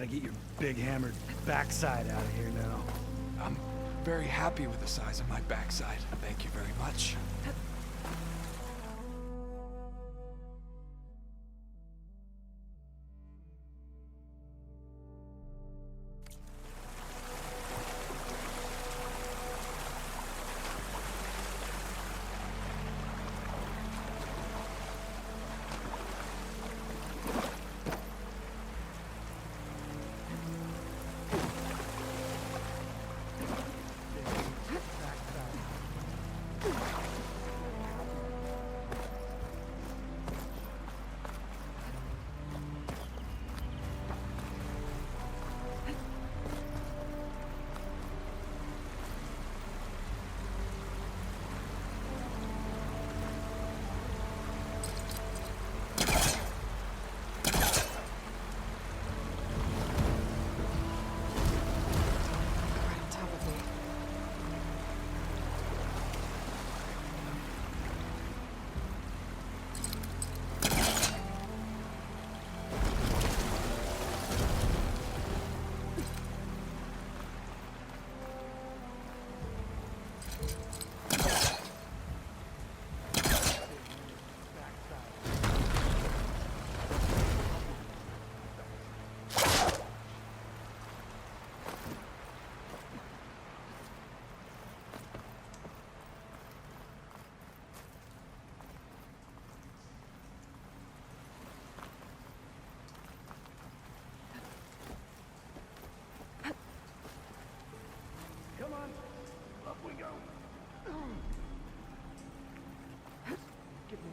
gotta get your big hammered backside out of here now. I'm very happy with the size of my backside. Thank you very much. Come on, up we go. Get me.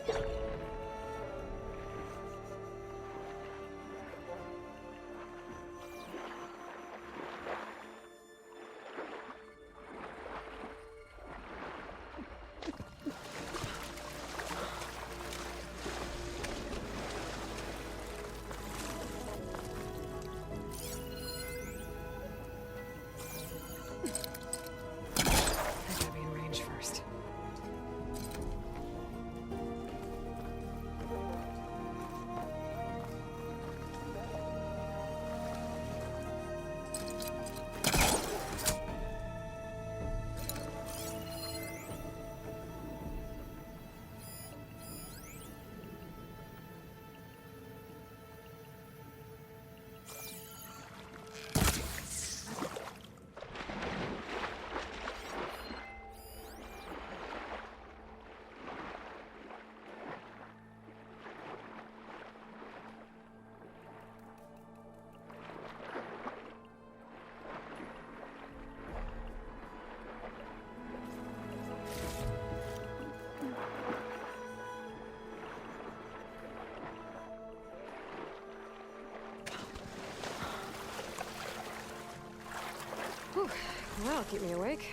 Whew. Well, keep me awake.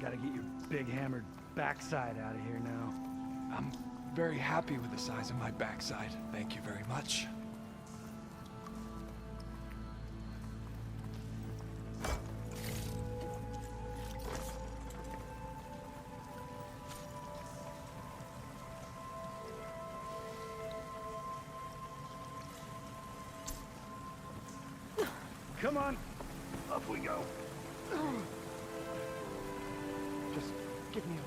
Gotta get your big hammered backside out of here now. I'm very happy with the size of my backside. Thank you very much. Come on, up we go. Just give me a...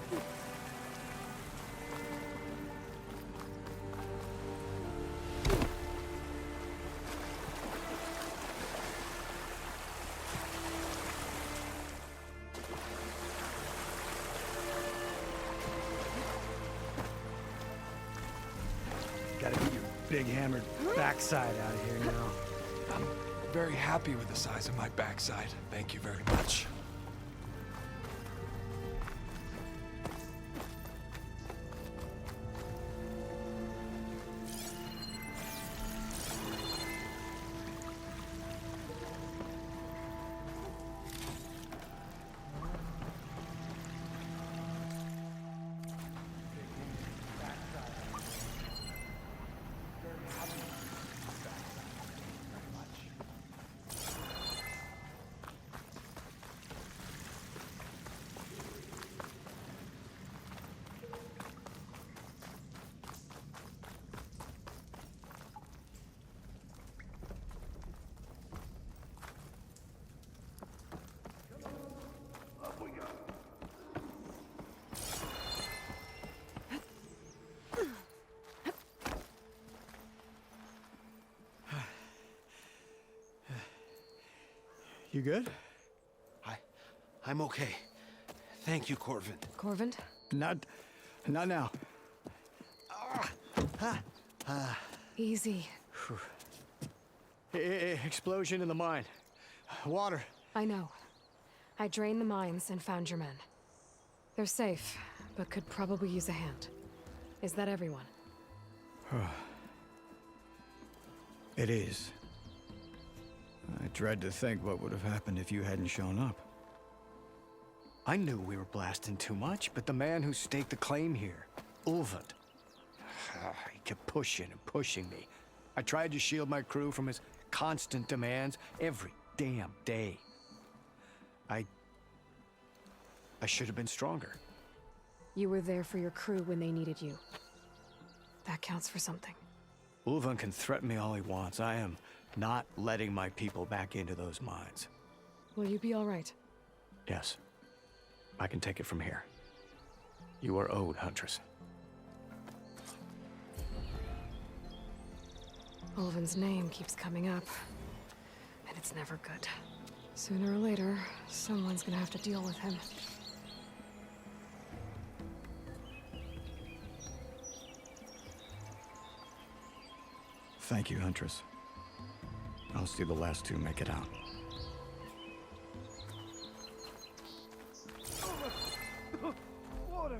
Gotta get your big hammered backside out of here now. I'm very happy with the size of my backside. Thank you very much. You good? I'm okay. Thank you, Corvin. Corvin? Not now. Easy. Explosion in the mine. Water. I know. I drained the mines and found your men. They're safe, but could probably use a hand. Is that everyone? It is. I dread to think what would have happened if you hadn't shown up. I knew we were blasting too much, but the man who staked the claim here, Ulvund, he kept pushing and pushing me. I tried to shield my crew from his constant demands every damn day. I should have been stronger. You were there for your crew when they needed you. That counts for something. Ulvund can threaten me all he wants. I am not letting my people back into those mines. Will you be all right? Yes. I can take it from here. You are owed, Huntress. Ulvund's name keeps coming up, and it's never good. Sooner or later, someone's gonna have to deal with him. Thank you, Huntress. I'll see the last two make it out. Water!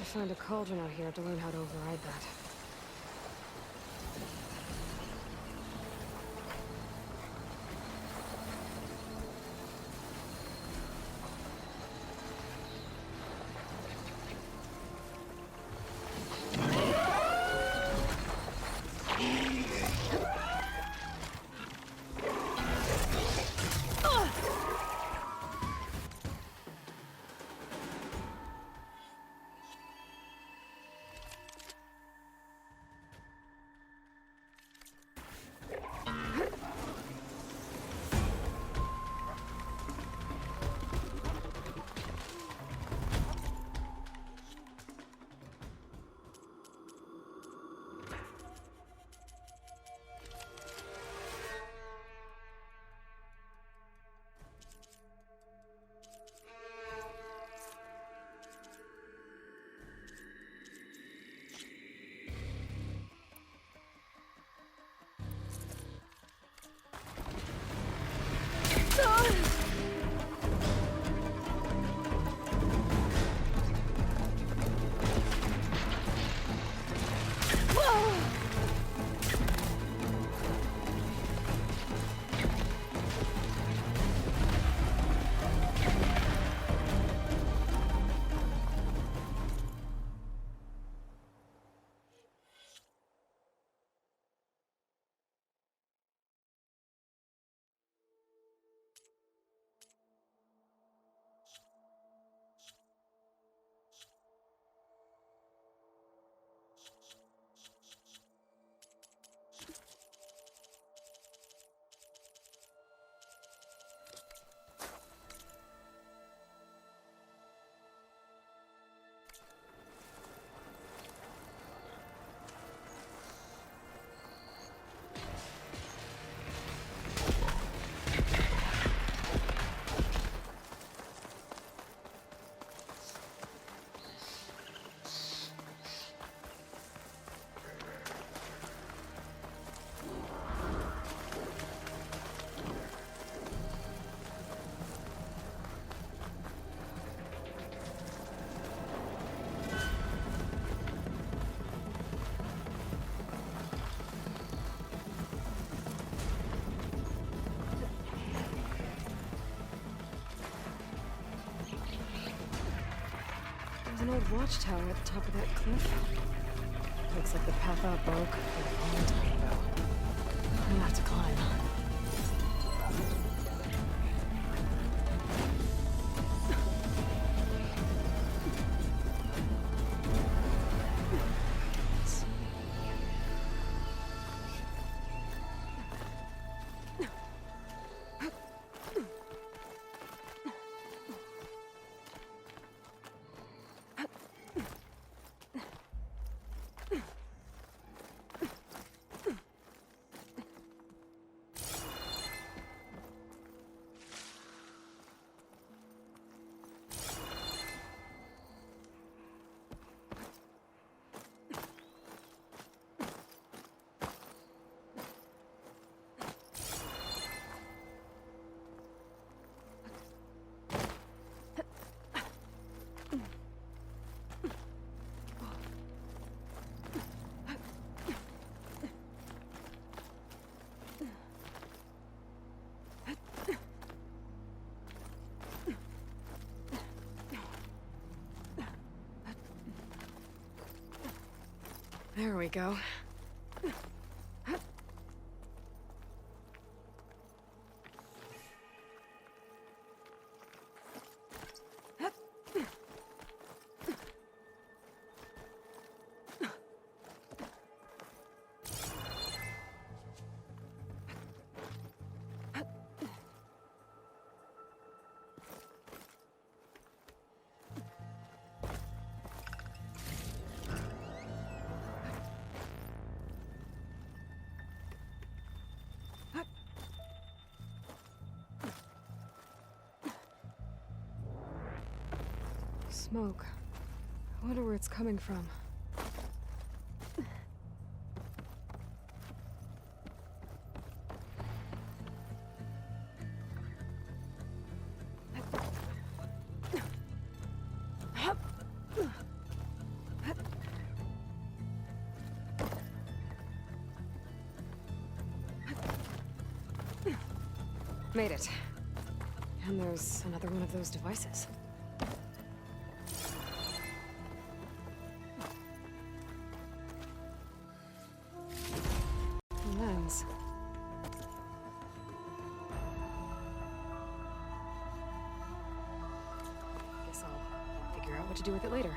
to find a cauldron out here to learn how to override that. There's an old watchtower at the top of that cliff. Looks like the path out broke a long time ago. I'm gonna have to climb. There we go. Smoke. I wonder where it's coming from. Made it. And there's another one of those devices. Lens. Guess I'll figure out what to do with it later.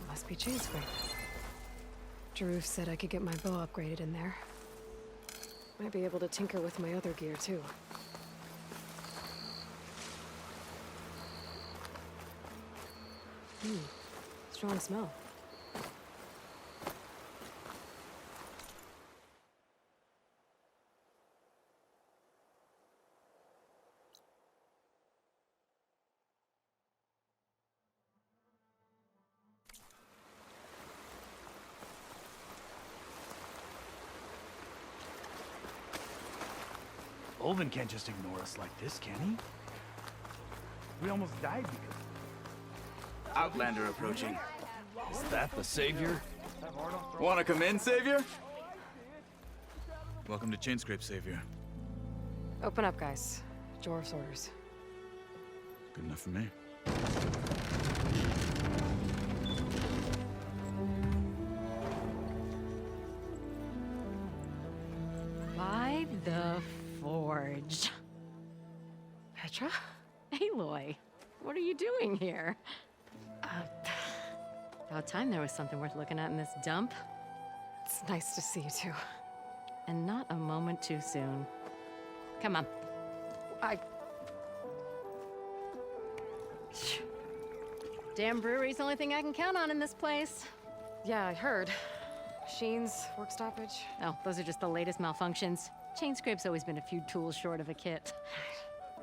Must be chain scrape. Drew said I could get my bow upgraded in there. Might be able to tinker with my other gear, too. Strong smell. Olvin can't just ignore us like this, can he? We almost died because... Outlander approaching. Is that the Savior? Wanna come in, Savior? Welcome to Chainscrape, Savior. Open up, guys. Jor's orders. Good enough for me. By the Forge. Petra? Aloy, what are you doing here? About time there was something worth looking at in this dump. It's nice to see you, too. And not a moment too soon. Come on. Damn brewery's the only thing I can count on in this place. Yeah, I heard. Machines, work stoppage. Oh, those are just the latest malfunctions. Chain scrape's always been a few tools short of a kit.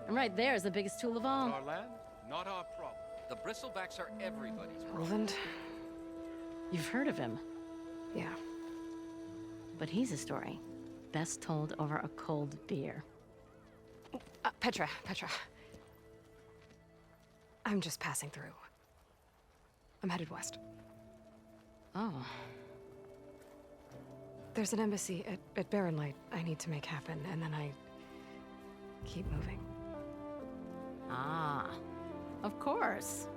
And right there is the biggest tool of all. Our land, not our problem. The bristlebacks are everybody's problem. Roland? You've heard of him, Yeah. but he's a story best told over a cold beer. Petra. I'm just passing through. I'm headed west. Oh, There's an embassy at Barren Light I need to make happen, and then I keep moving. ah, of course.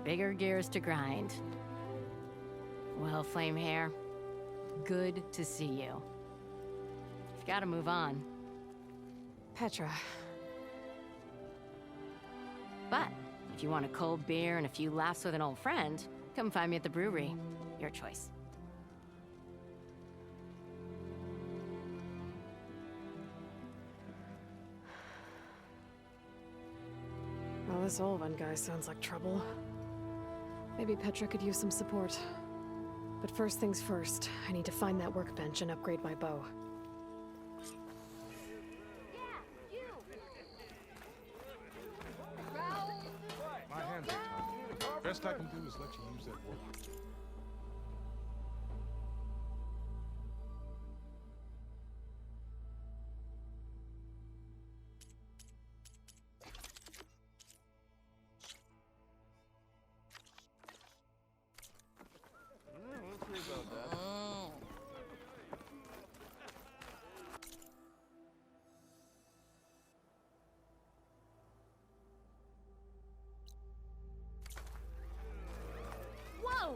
Bigger gears to grind. Well, Flamehair, good to see you. You've got to move on. Petra, But if you want a cold beer and a few laughs with an old friend, come find me at the brewery. Your choice. well, this Olvan guy sounds like trouble. Maybe Petra could use some support. But first things first, I need to find that workbench and upgrade my bow. My hands are tied. Best I can do is let you use that work. Whoa!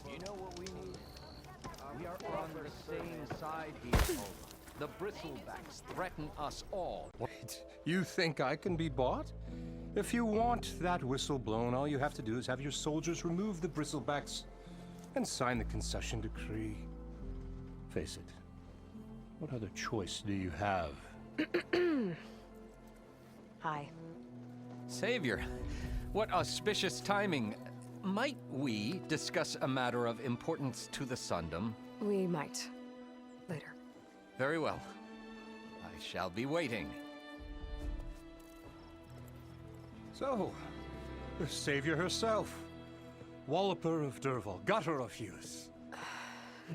You know what we need? We are on the same side here, Olaf. The bristlebacks threaten us all. Wait, you think I can be bought? If you want that whistle blown, all you have to do is have your soldiers remove the bristlebacks and sign the concession decree. Face it, what other choice do you have? Hi. Savior, what auspicious timing. Might we discuss a matter of importance to the Sundom? We might. Later. Very well. I shall be waiting. So, the savior herself, Walloper of Derval, gutter of youth.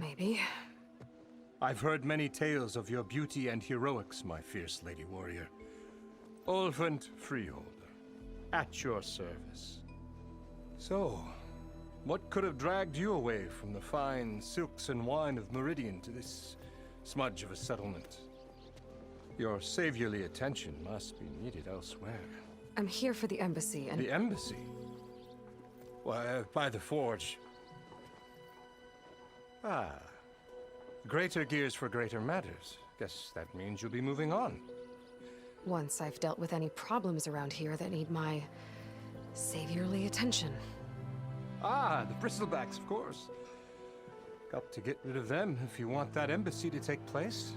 Maybe. I've heard many tales of your beauty and heroics, my fierce lady warrior. Olfant Freeholder, at your service. So, what could have dragged you away from the fine silks and wine of Meridian to this smudge of a settlement? Your saviorly attention must be needed elsewhere. I'm here for the embassy and... The embassy? Why, by the forge. Ah. Greater gears for greater matters. Guess that means you'll be moving on. Once I've dealt with any problems around here that need my saviorly attention. Ah, the bristlebacks, of course. Got to get rid of them if you want that embassy to take place.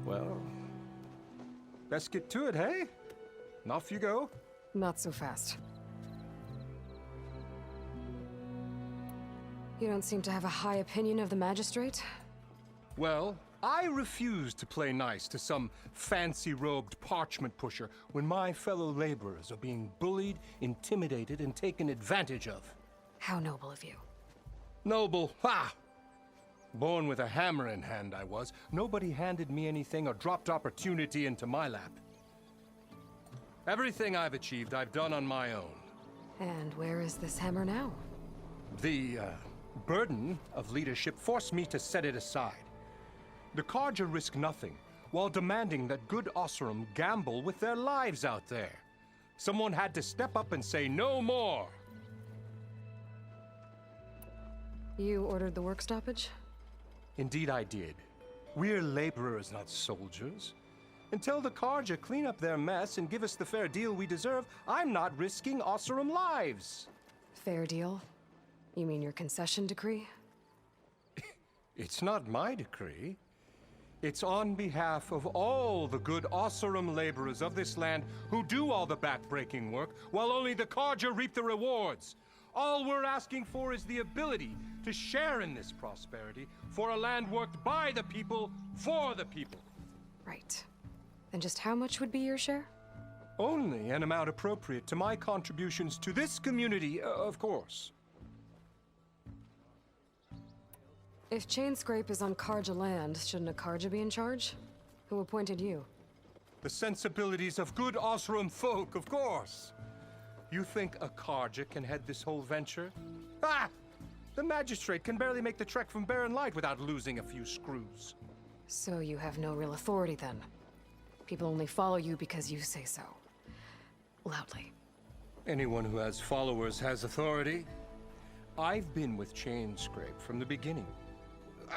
Well, best get to it, hey? And off you go. Not so fast. You don't seem to have a high opinion of the magistrate? Well, I refuse to play nice to some fancy-robed parchment pusher when my fellow laborers are being bullied, intimidated, and taken advantage of. How noble of you. Noble, ha! Born with a hammer in hand, I was. Nobody handed me anything or dropped opportunity into my lap. Everything I've achieved, I've done on my own. And where is this hammer now? The burden of leadership forced me to set it aside. The Carja risk nothing, while demanding that good Osseram gamble with their lives out there. Someone had to step up and say no more. You ordered the work stoppage? Indeed I did. We're laborers, not soldiers. Until the Carja clean up their mess and give us the fair deal we deserve, I'm not risking Osseram lives. Fair deal? You mean your concession decree? It's not my decree. It's on behalf of all the good Osserum laborers of this land who do all the back-breaking work, while only the Carja reap the rewards. All we're asking for is the ability to share in this prosperity for a land worked by the people, for the people. Right. And just how much would be your share? Only an amount appropriate to my contributions to this community, of course. If Chainscrape is on Carja land, shouldn't a Carja be in charge? Who appointed you? The sensibilities of good Osram folk, of course. You think a Carja can head this whole venture? Ah! The magistrate can barely make the trek from Barren Light without losing a few screws. So you have no real authority then? People only follow you because you say so. Loudly. Anyone who has followers has authority. I've been with Chainscrape from the beginning.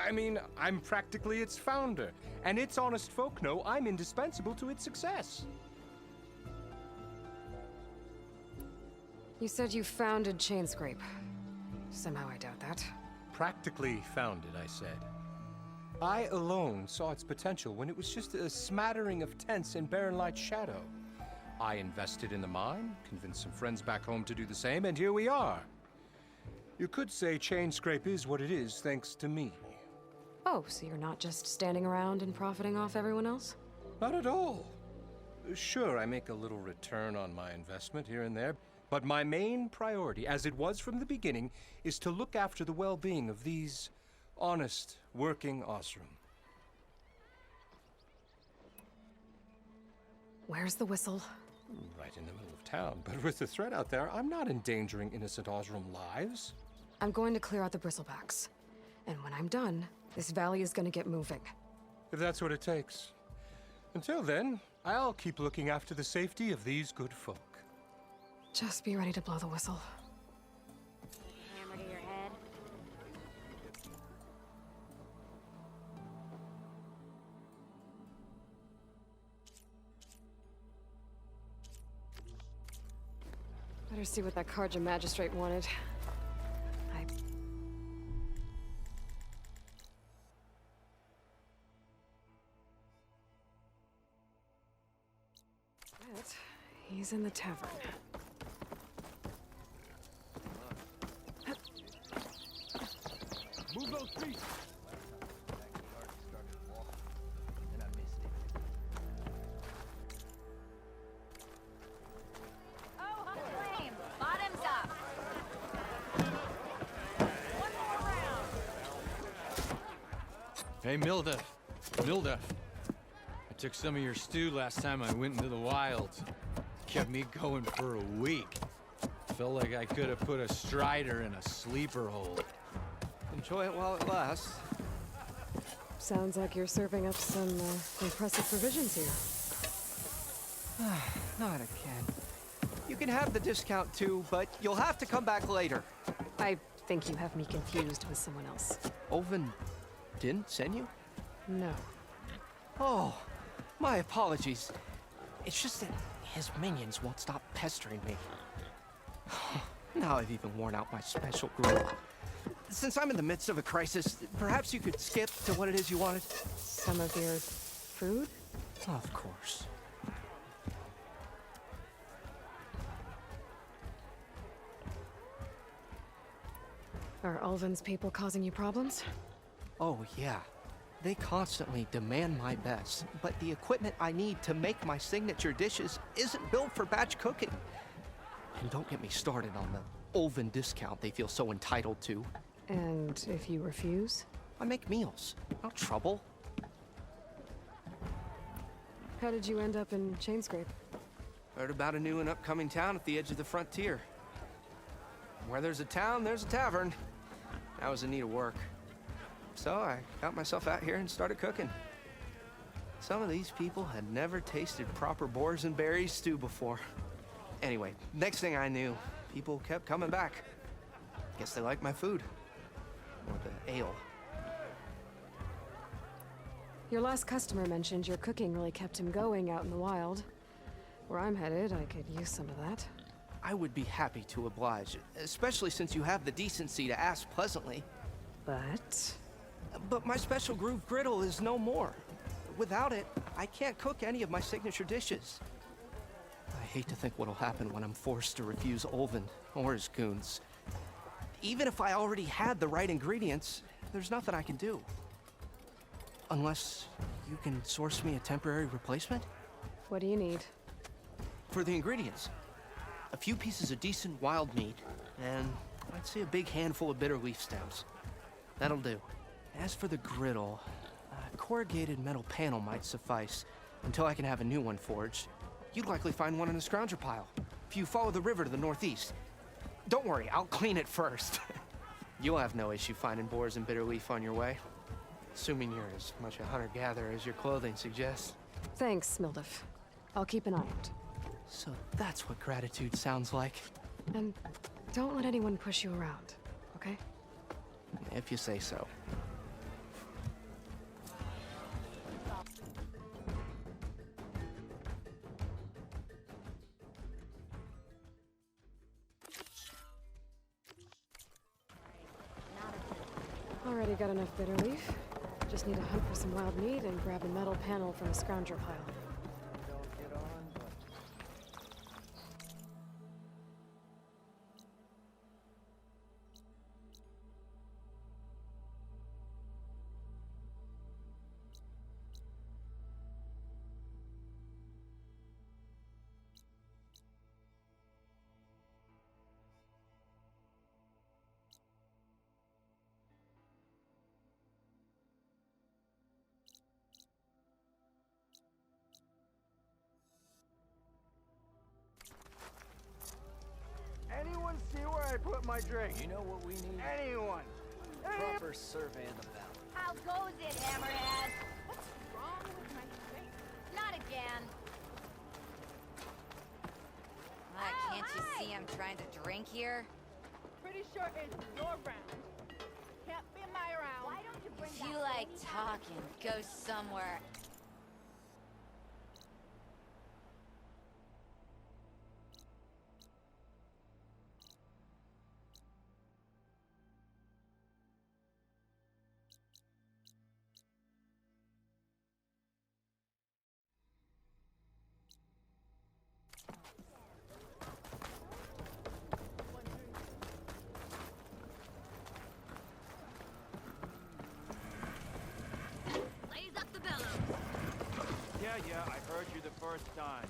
I mean, I'm practically its founder, and its honest folk know I'm indispensable to its success. You said you founded Chainscrape. Somehow I doubt that. Practically founded, I said. I alone saw its potential when it was just a smattering of tents in Barren Light's shadow. I invested in the mine, convinced some friends back home to do the same, and here we are. You could say Chainscrape is what it is thanks to me. Oh, so you're not just standing around and profiting off everyone else? Not at all. Sure, I make a little return on my investment here and there, but my main priority, as it was from the beginning, is to look after the well-being of these honest, working Osram. Where's the whistle? Right in the middle of town, but with the threat out there, I'm not endangering innocent Osram lives. I'm going to clear out the bristlebacks. And when I'm done, this valley is gonna get moving. If that's what it takes. Until then, I'll keep looking after the safety of these good folk. Just be ready to blow the whistle. Hammer to your head. Better see what that Carja magistrate wanted. Bet he's in the tavern. Move those feet! Flame, bottoms up. One more round. Hey, Milda. Milda. I took some of your stew last time I went into the wilds. Kept me going for a week. Felt like I could have put a strider in a sleeper hole. Enjoy it while it lasts. Sounds like you're serving up some impressive provisions here. Not again. You can have the discount too, but you'll have to come back later. I think you have me confused with someone else. Oven didn't send you? No. Oh, my apologies. It's just that his minions won't stop pestering me. Now I've even worn out my special grill. Since I'm in the midst of a crisis, perhaps you could skip to what it is you wanted? Some of your food? Of course. Are Ulvin's people causing you problems? Oh, yeah. They constantly demand my best, but the equipment I need to make my signature dishes isn't built for batch cooking. And don't get me started on the Ulvin discount they feel so entitled to. And if you refuse? I make meals, no trouble. How did you end up in Chainscrape? Heard about a new and upcoming town at the edge of the frontier. Where there's a town, there's a tavern. I was in need of work. So I got myself out here and started cooking. Some of these people had never tasted proper boars and berries stew before. Anyway, next thing I knew, people kept coming back. Guess they liked my food. Or the ale. Your last customer mentioned your cooking really kept him going out in the wild. Where I'm headed, I could use some of that. I would be happy to oblige, especially since you have the decency to ask pleasantly. But my special groove griddle is no more. Without it, I can't cook any of my signature dishes. I hate to think what'll happen when I'm forced to refuse Olvin or his goons. Even if I already had the right ingredients, there's nothing I can do. Unless you can source me a temporary replacement? What do you need? For the ingredients, a few pieces of decent wild meat, and I'd say a big handful of bitter leaf stems. That'll do. As for the griddle, a corrugated metal panel might suffice until I can have a new one forged. You'd likely find one in a scrounger pile if you follow the river to the northeast. Don't worry, I'll clean it first. You'll have no issue finding boars and bitter leaf on your way. Assuming you're as much a hunter-gatherer as your clothing suggests. Thanks, Mildif. I'll keep an eye out. So that's what gratitude sounds like. And don't let anyone push you around, okay? If you say so. Already got enough bitter leaf. Just need to hunt for some wild meat and grab a metal panel from a scrounger pile. Anyone see where I put my drink? You know what we need? Anyone! Proper survey of the valley. How goes it, Hammerhead? What's wrong with my face? Not again. Can't you see I'm trying to drink here? Pretty sure it's your round. Can't be my round. Why don't you bring If you like talking, go somewhere. Yeah, I heard you the first time.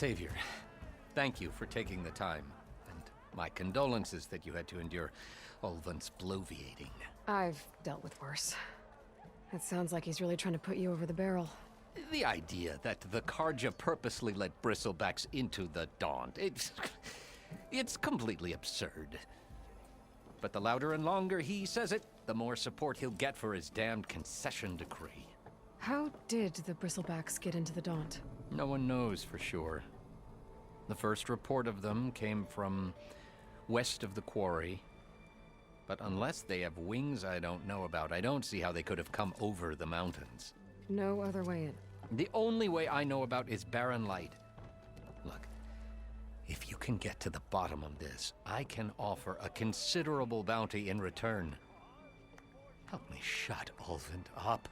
Savior, thank you for taking the time. And my condolences that you had to endure Ulvund's bloviating. I've dealt with worse. It sounds like he's really trying to put you over the barrel. The idea that the Karja purposely let bristlebacks into the Daunt, it's completely absurd. But the louder and longer he says it, the more support he'll get for his damned concession decree. How did the bristlebacks get into the Daunt? No one knows for sure. The first report of them came from west of the quarry. But unless they have wings I don't know about, I don't see how they could have come over the mountains. No other way in. The only way I know about is barren light. Look, if you can get to the bottom of this, I can offer a considerable bounty in return. Help me shut Ulvund up.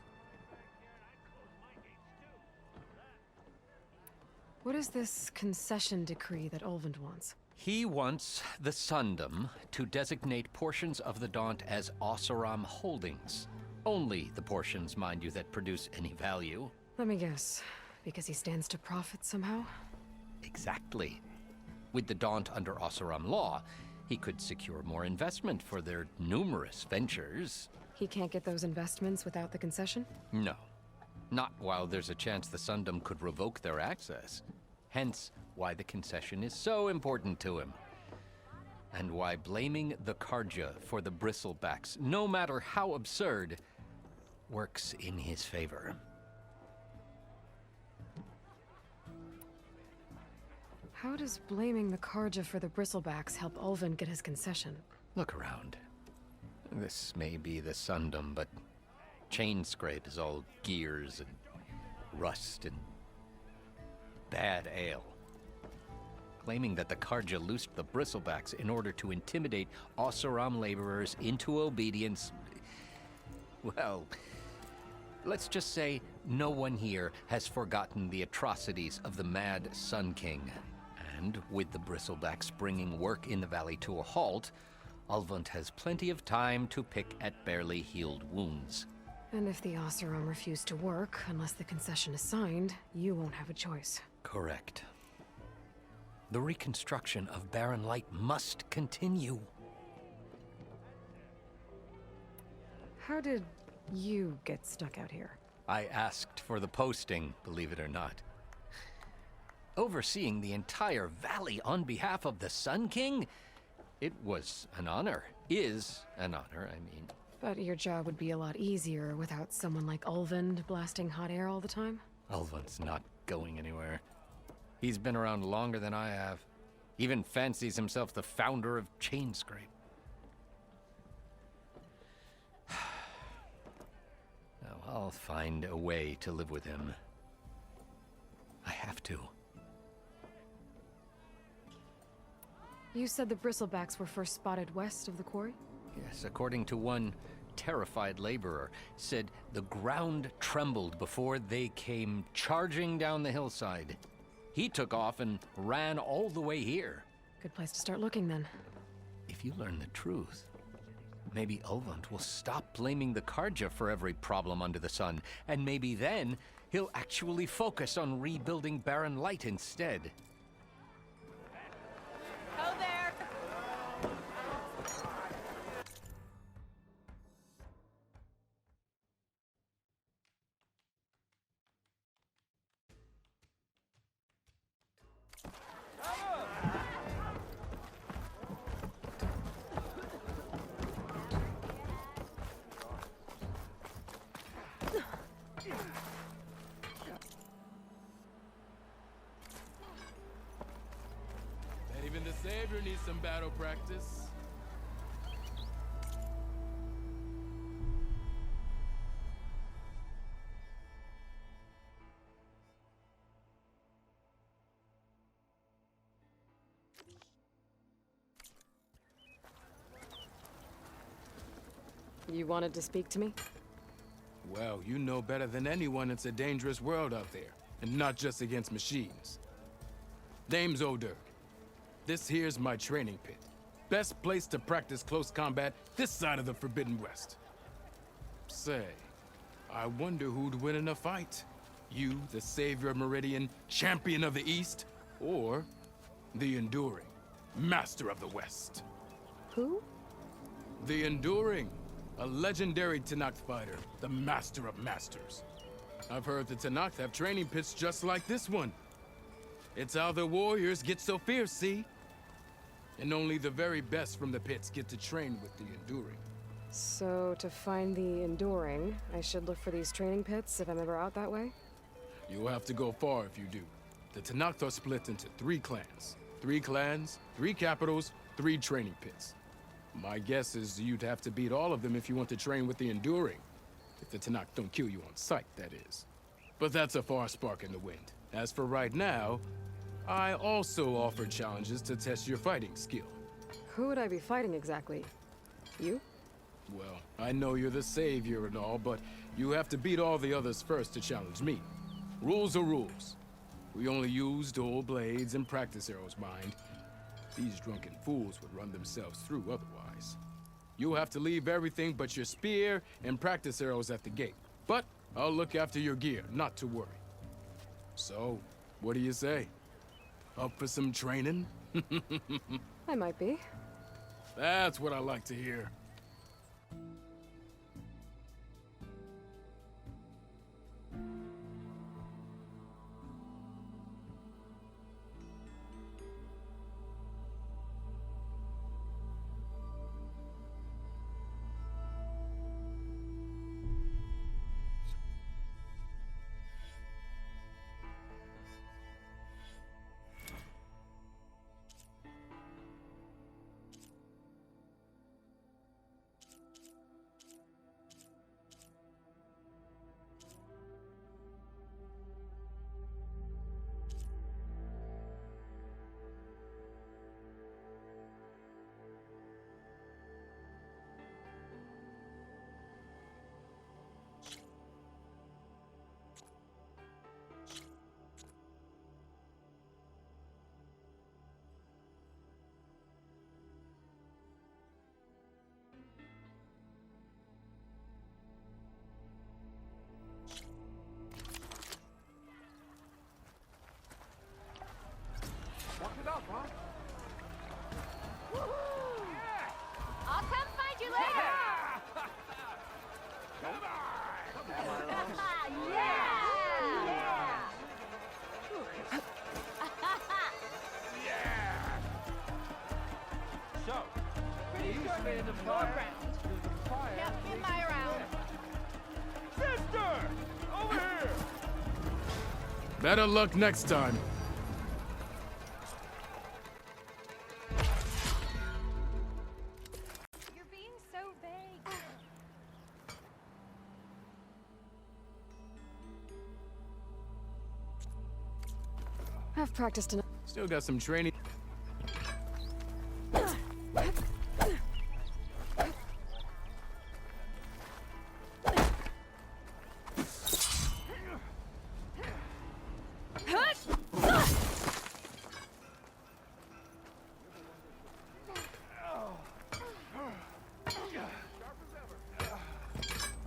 What is this concession decree that Ulvund wants? He wants the Sundom to designate portions of the Daunt as Oseram holdings. Only the portions, mind you, that produce any value. Let me guess. Because he stands to profit somehow? Exactly. With the Daunt under Oseram law, he could secure more investment for their numerous ventures. He can't get those investments without the concession? No. Not while there's a chance the Sundom could revoke their access. Hence, why the concession is so important to him. And why blaming the Karja for the bristlebacks, no matter how absurd, works in his favor. How does blaming the Karja for the bristlebacks help Ulvund get his concession? Look around. This may be the Sundom, but Chainscrape is all gears and rust and bad ale. Claiming that the Karja loosed the bristlebacks in order to intimidate Oseram laborers into obedience. Well, let's just say no one here has forgotten the atrocities of the Mad Sun King. And with the bristlebacks bringing work in the valley to a halt, Ulvund has plenty of time to pick at barely healed wounds. And if the Oseram refuse to work, unless the concession is signed, you won't have a choice. Correct. The reconstruction of Barren Light must continue. How did you get stuck out here? I asked for the posting, believe it or not. Overseeing the entire valley on behalf of the Sun King? It was an honor. Is an honor, I mean. But your job would be a lot easier without someone like Ulvund blasting hot air all the time? Ulvund's not going anywhere. He's been around longer than I have. Even fancies himself the founder of Chainscrape. Now, I'll find a way to live with him. I have to. You said the bristlebacks were first spotted west of the quarry? Yes, according to one terrified laborer, said the ground trembled before they came charging down the hillside. He took off and ran all the way here. Good place to start looking, then. If you learn the truth, maybe Ulvund will stop blaming the Karja for every problem under the sun, and maybe then he'll actually focus on rebuilding Barren Light instead. Go there! Even the Savior needs some battle practice. You wanted to speak to me? Well, you know better than anyone it's a dangerous world out there, and not just against machines. Name's Odur. This here's my training pit. Best place to practice close combat this side of the Forbidden West. Say, I wonder who'd win in a fight. You, the savior of Meridian, champion of the East, Or the Enduring, Master of the West. Who? The Enduring, a legendary Tenakth fighter, the Master of Masters. I've heard the Tenakth have training pits just like this one. It's how the warriors get so fierce, see? And only the very best from the pits get to train with the Enduring. So, to find the Enduring, I should look for these training pits if I'm ever out that way? You'll have to go far if you do. The Tenakth are split into 3 clans. 3 clans, 3 capitals, 3 training pits. My guess is you'd have to beat all of them if you want to train with the Enduring. If the Tenakth don't kill you on sight, that is. But that's a far spark in the wind. As for right now, I also offer challenges to test your fighting skill. Who would I be fighting exactly? You? Well, I know you're the savior and all, but you have to beat all the others first to challenge me. Rules are rules. We only use dual blades and practice arrows, mind. These drunken fools would run themselves through otherwise. You'll have to leave everything but your spear and practice arrows at the gate. But I'll look after your gear, not to worry. So, what do you say? Up for some training? I might be. That's what I like to hear. Walk it up, huh? I'll come find you later. So, pretty sure in the foreground. Yep, in my round. Sister! Over here! Better luck next time. You're being so vague. I've practiced enough. Still got some training.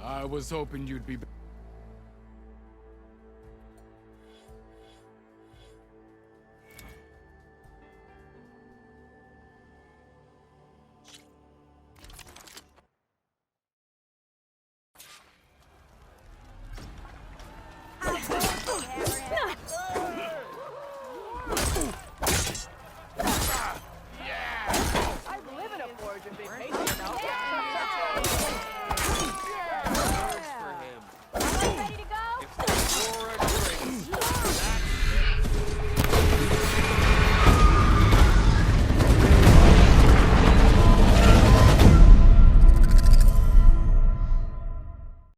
I was hoping you'd be back.